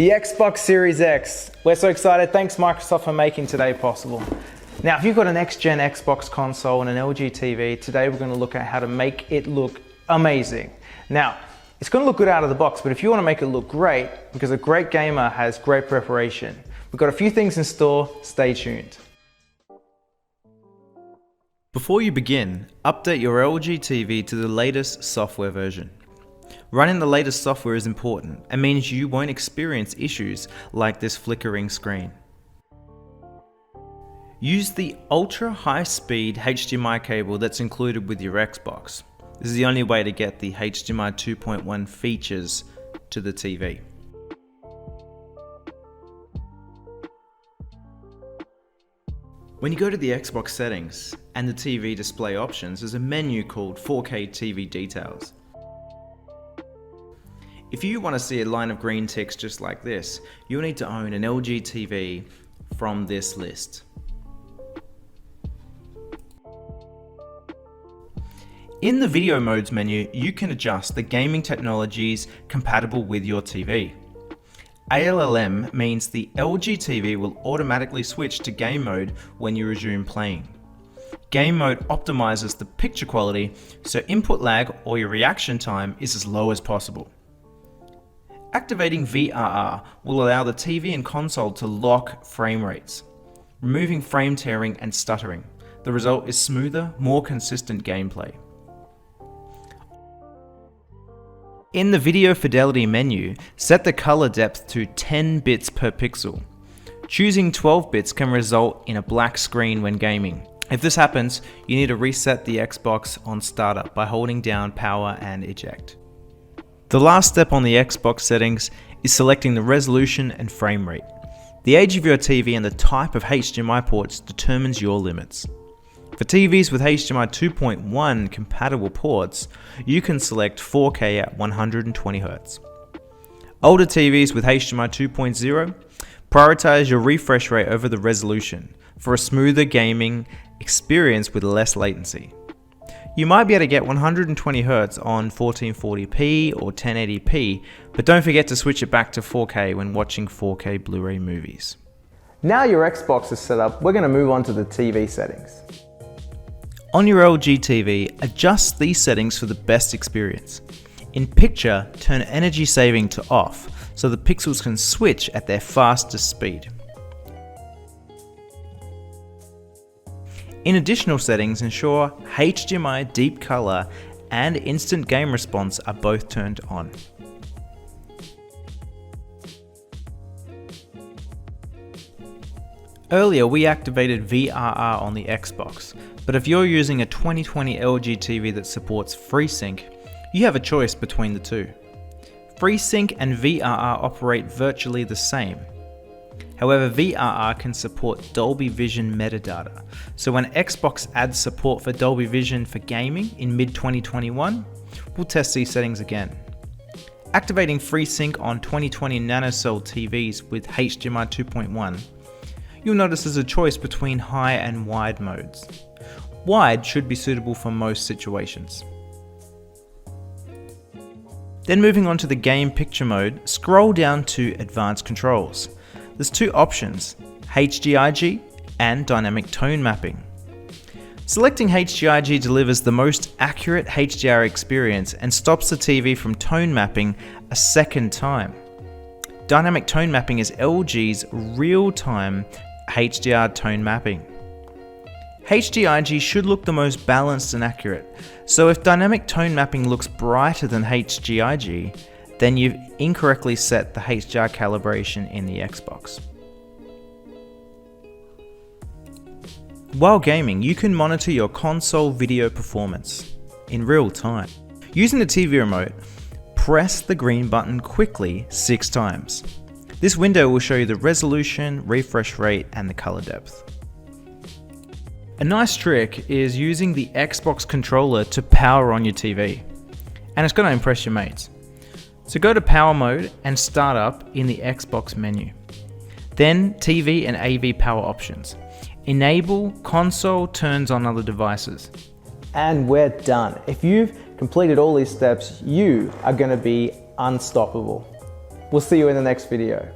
The Xbox Series X. We're so excited. Thanks Microsoft for making today possible. Now, if you've got a next-gen Xbox console and an LG TV, today we're going to look at how to make it look amazing. Now, it's going to look good out of the box, but if you want to make it look great, because a great gamer has great preparation, we've got a few things in store. Stay tuned. Before you begin, update your LG TV to the latest software version. Running the latest software is important and means you won't experience issues like this flickering screen. Use the ultra high-speed HDMI cable that's included with your Xbox. This is the only way to get the HDMI 2.1 features to the TV. When you go to the Xbox settings and the TV display options, there's a menu called 4K TV details. If you want to see a line of green ticks just like this, you'll need to own an LG TV from this list. In the video modes menu, you can adjust the gaming technologies compatible with your TV. ALLM means the LG TV will automatically switch to game mode when you resume playing. Game mode optimizes the picture quality so input lag or your reaction time is as low as possible. Activating VRR will allow the TV and console to lock frame rates, removing frame tearing and stuttering. The result is smoother, more consistent gameplay. In the video fidelity menu, set the color depth to 10 bits per pixel. Choosing 12 bits can result in a black screen when gaming. If this happens, you need to reset the Xbox on startup by holding down power and eject. The last step on the Xbox settings is selecting the resolution and frame rate. The age of your TV and the type of HDMI ports determines your limits. For TVs with HDMI 2.1 compatible ports, you can select 4K at 120Hz. Older TVs with HDMI 2.0, prioritize your refresh rate over the resolution for a smoother gaming experience with less latency. You might be able to get 120Hz on 1440p or 1080p, but don't forget to switch it back to 4K when watching 4K Blu-ray movies. Now your Xbox is set up, we're going to move on to the TV settings. On your LG TV, adjust these settings for the best experience. In picture, turn energy saving to off so the pixels can switch at their fastest speed. In additional settings, ensure HDMI deep color and instant game response are both turned on. Earlier we activated VRR on the Xbox, but if you're using a 2020 LG TV that supports FreeSync, you have a choice between the two. FreeSync and VRR operate virtually the same. However, VRR can support Dolby Vision metadata, so when Xbox adds support for Dolby Vision for gaming in mid-2021, we'll test these settings again. Activating FreeSync on 2020 nanocell TVs with HDMI 2.1, you'll notice there's a choice between high and wide modes. Wide should be suitable for most situations. Then moving on to the game picture mode, scroll down to advanced controls. There's two options, HDIG and dynamic tone mapping. Selecting HDIG delivers the most accurate HDR experience and stops the TV from tone mapping a second time. Dynamic tone mapping is LG's real-time HDR tone mapping. HDIG should look the most balanced and accurate, so if dynamic tone mapping looks brighter than HDIG, then you've incorrectly set the HDR calibration in the Xbox. While gaming, you can monitor your console video performance in real time. Using the TV remote, press the green button quickly 6 times. This window will show you the resolution, refresh rate, and the color depth. A nice trick is using the Xbox controller to power on your TV, and it's going to impress your mates. So go to power mode and start up in the Xbox menu. Then TV and AV power options. Enable console turns on other devices. And we're done. If you've completed all these steps, you are going to be unstoppable. We'll see you in the next video.